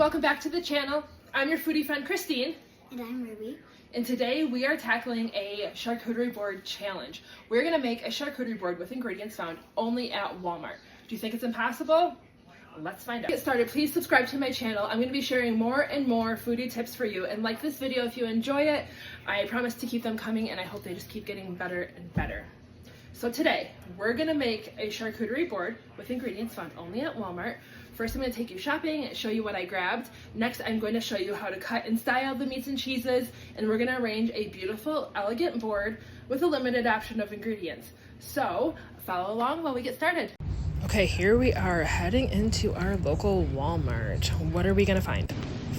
welcome back to the channel. I'm your foodie friend Christine. And I'm Ruby. And today we are tackling a charcuterie board challenge. We're gonna make a charcuterie board with ingredients found only at Walmart. Do you think it's impossible? Let's find out. To get started, please subscribe to my channel. I'm gonna be sharing more and more foodie tips for you. And like this video if you enjoy it. I promise to keep them coming and I hope they just keep getting better and better. So today, we're gonna make a charcuterie board with ingredients found only at Walmart. First, I'm gonna take you shopping and show you what I grabbed. Next, I'm going to show you how to cut and style the meats and cheeses, and we're gonna arrange a beautiful, elegant board with a limited option of ingredients. So, follow along while we get started. Okay, here we are heading into our local Walmart. What are we gonna find?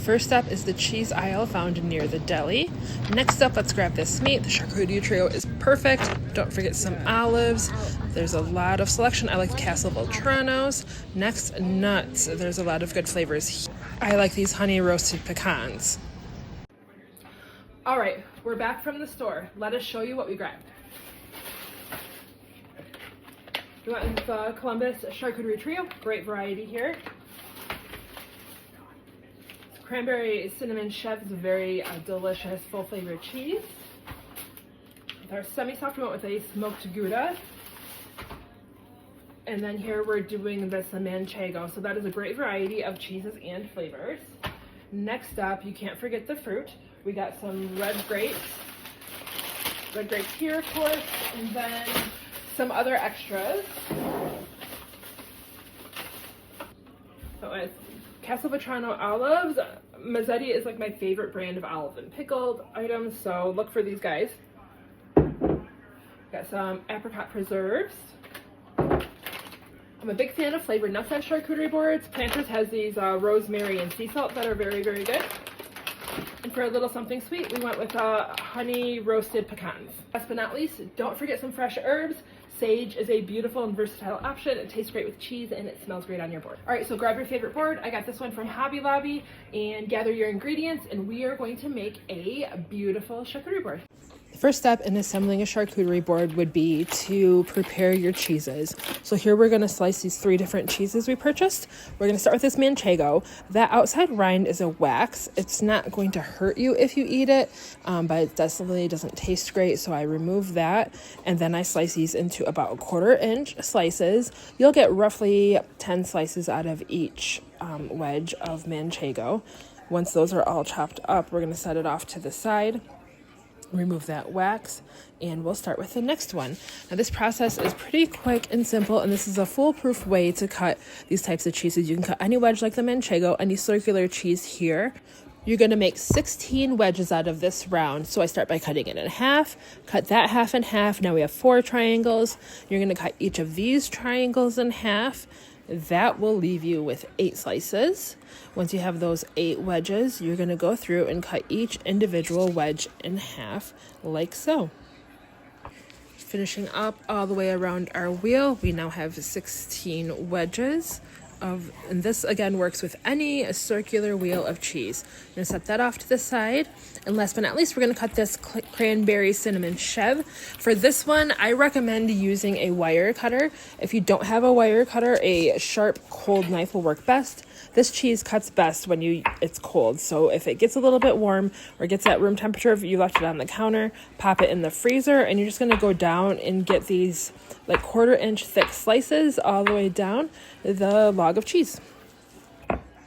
First up is the cheese aisle found near the deli. Next up, let's grab this meat. The charcuterie trio is perfect. Don't forget some olives. There's a lot of selection. I like the Castle Volturnos. Next, nuts. There's a lot of good flavors. I like these honey roasted pecans. All right, we're back from the store. Let us show you what we grabbed. We went with the Columbus charcuterie trio. Great variety here. Cranberry cinnamon chef is a very delicious full flavored cheese. With our semi-soft, we went with a smoked Gouda. And then here we're doing this manchego. So that is a great variety of cheeses and flavors. Next up, you can't forget the fruit. We got some red grapes here of course, and then some other extras. So it's Castle Volturno olives. Mazzetti is like my favorite brand of olive and pickled items, so look for these guys. Got some apricot preserves. I'm a big fan of flavored nuts on charcuterie boards. Planters has these rosemary and sea salt that are very, very good. And for a little something sweet, we went with honey roasted pecans. Last but not least, don't forget some fresh herbs. Sage is a beautiful and versatile option. It tastes great with cheese and it smells great on your board. All right, so grab your favorite board. I got this one from Hobby Lobby, and gather your ingredients and we are going to make a beautiful charcuterie board. The first step in assembling a charcuterie board would be to prepare your cheeses. So here we're going to slice these 3 different cheeses we purchased. We're going to start with this manchego. That outside rind is a wax. It's not going to hurt you if you eat it, but it definitely doesn't taste great, so I remove that. And then I slice these into about 1/4 inch slices. You'll get roughly 10 slices out of each wedge of manchego. Once those are all chopped up, we're going to set it off to the side. Remove that wax, and we'll start with the next one. Now this process is pretty quick and simple, and this is a foolproof way to cut these types of cheeses. You can cut any wedge like the manchego, any circular cheese here. You're going to make 16 wedges out of this round. So I start by cutting it in half, cut that half in half. Now we have 4 triangles. You're going to cut each of these triangles in half. That will leave you with 8 slices. Once you have those 8 wedges, you're going to go through and cut each individual wedge in half, like so. Finishing up all the way around our wheel, we now have 16 wedges and this again works with any circular wheel of cheese. I'm going to set that off to the side. And last but not least, we're going to cut this cranberry cinnamon chev. For this one, I recommend using a wire cutter. If you don't have a wire cutter, a sharp cold knife will work best. This cheese cuts best when it's cold, so if it gets a little bit warm or gets at room temperature, if you left it on the counter, pop it in the freezer, and you're just going to go down and get these like 1/4 inch thick slices all the way down the log of cheese.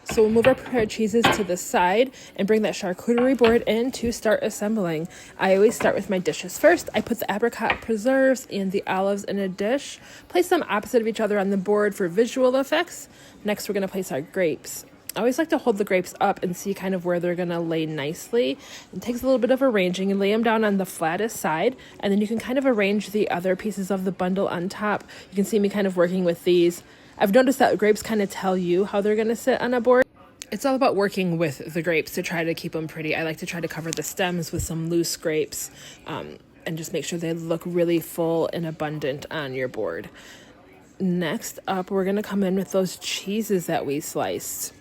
So we'll move our prepared cheeses to the side and bring that charcuterie board in to start assembling. I always start with my dishes first. I put the apricot preserves and the olives in a dish, place them opposite of each other on the board for visual effects. Next, we're going to place our grapes. I always like to hold the grapes up and see kind of where they're going to lay nicely. It takes a little bit of arranging, and lay them down on the flattest side, and then you can kind of arrange the other pieces of the bundle on top. You can see me kind of working with these. I've noticed that grapes kind of tell you how they're going to sit on a board. It's all about working with the grapes to try to keep them pretty. I like to try to cover the stems with some loose grapes and just make sure they look really full and abundant on your board. Next up, we're going to come in with those cheeses that we sliced.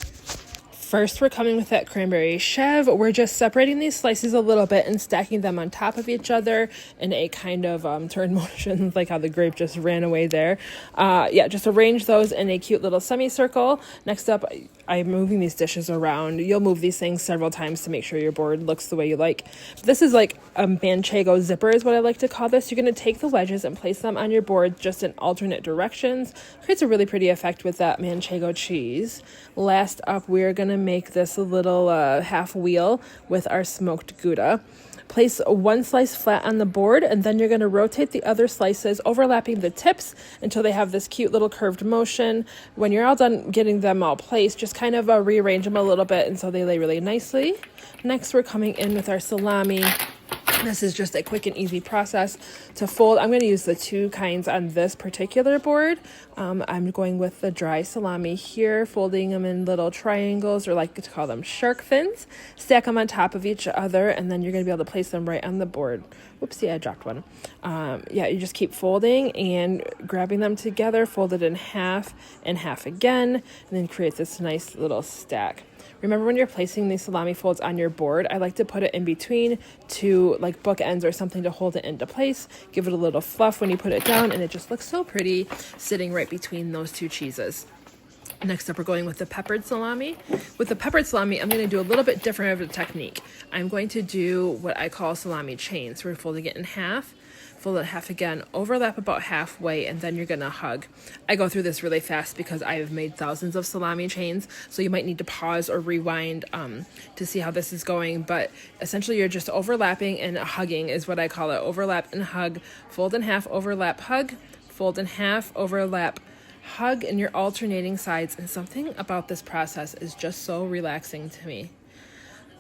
First, we're coming with that cranberry chev. We're just separating these slices a little bit and stacking them on top of each other in a kind of turn motion, like how the grape just ran away there. Yeah, just arrange those in a cute little semicircle. Next up, I'm moving these dishes around. You'll move these things several times to make sure your board looks the way you like. This is like a manchego zipper is what I like to call this. You're going to take the wedges and place them on your board just in alternate directions. Creates a really pretty effect with that manchego cheese. Last up, we're going to make this a little half wheel with our smoked Gouda. Place one slice flat on the board, and then you're going to rotate the other slices, overlapping the tips until they have this cute little curved motion. When you're all done getting them all placed, just kind of rearrange them a little bit until they lay really nicely. Next, we're coming in with our salami. This is just a quick and easy process to fold. I'm going to use the two kinds on this particular board. I'm going with the dry salami here, folding them in little triangles, or like to call them shark fins. Stack them on top of each other, and then you're going to be able to place them right on the board. Whoopsie, I dropped one. Yeah, you just keep folding and grabbing them together, fold it in half and half again, and then create this nice little stack. Remember, when you're placing these salami folds on your board, I like to put it in between two like bookends or something to hold it into place. Give it a little fluff when you put it down, and it just looks so pretty sitting right between those two cheeses. Next up, we're going with the peppered salami. With the peppered salami, I'm going to do a little bit different of a technique. I'm going to do what I call salami chains. We're folding it in half, fold it in half again, overlap about halfway, and then you're going to hug. I go through this really fast because I have made thousands of salami chains, so you might need to pause or rewind to see how this is going. But essentially, you're just overlapping and hugging is what I call it. Overlap and hug, fold in half, overlap, hug, fold in half, overlap, hug, and you're alternating sides. And something about this process is just so relaxing to me.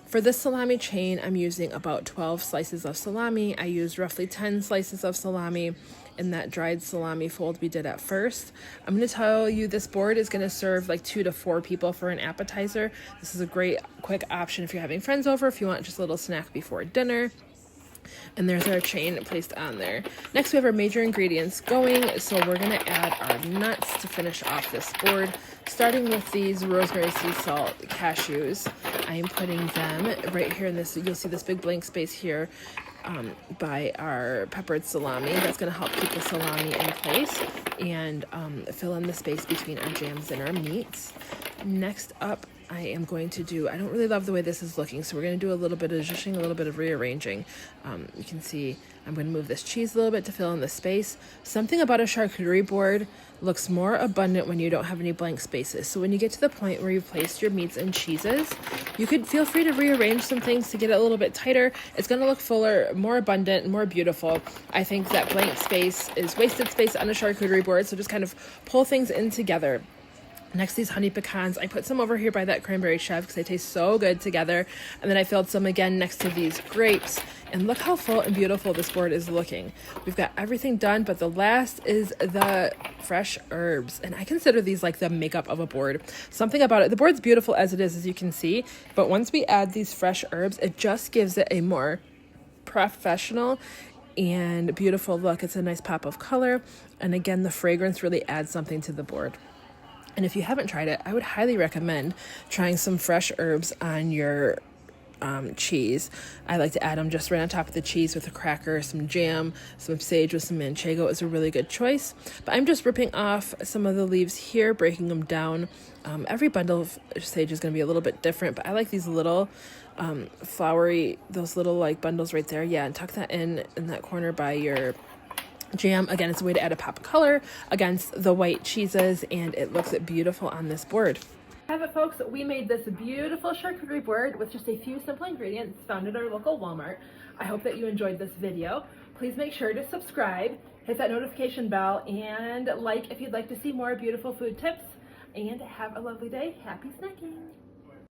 For this salami chain, I'm using about 12 slices of salami. I used roughly 10 slices of salami in that dried salami fold we did at first. I'm going to tell you this board is going to serve like 2 to 4 people for an appetizer. This is a great quick option if you're having friends over, if you want just a little snack before dinner. And there's our chain placed on there. Next, we have our major ingredients going. So we're going to add our nuts to finish off this board. Starting with these rosemary, sea salt cashews. I am putting them right here in this. You'll see this big blank space here by our peppered salami. That's going to help keep the salami in place and fill in the space between our jams and our meats. Next up, I am going to do, I don't really love the way this is looking, so we're going to do a little bit of zhuzhing, a little bit of rearranging. You can see I'm going to move this cheese a little bit to fill in the space. Something about a charcuterie board looks more abundant when you don't have any blank spaces. So when you get to the point where you've placed your meats and cheeses, you could feel free to rearrange some things to get it a little bit tighter. It's going to look fuller, more abundant, more beautiful. I think that blank space is wasted space on a charcuterie board, so just kind of pull things in together. Next, these honey pecans. I put some over here by that cranberry chev because they taste so good together. And then I filled some again next to these grapes. And look how full and beautiful this board is looking. We've got everything done, but the last is the fresh herbs. And I consider these like the makeup of a board. Something about it. The board's beautiful as it is, as you can see. But once we add these fresh herbs, it just gives it a more professional and beautiful look. It's a nice pop of color. And again, the fragrance really adds something to the board. And if you haven't tried it, I would highly recommend trying some fresh herbs on your cheese. I like to add them just right on top of the cheese with a cracker, some jam, some sage with some manchego is a really good choice. But I'm just ripping off some of the leaves here, breaking them down. Every bundle of sage is going to be a little bit different, but I like these little flowery, those little like bundles right there. Yeah, and tuck that in that corner by your jam. Again, it's a way to add a pop of color against the white cheeses, and it looks beautiful on this board. Have it, folks. We made this beautiful charcuterie board with just a few simple ingredients found at our local Walmart. I hope that you enjoyed this video. Please make sure to subscribe, hit that notification bell, and like if you'd like to see more beautiful food tips. And have a lovely day. Happy snacking.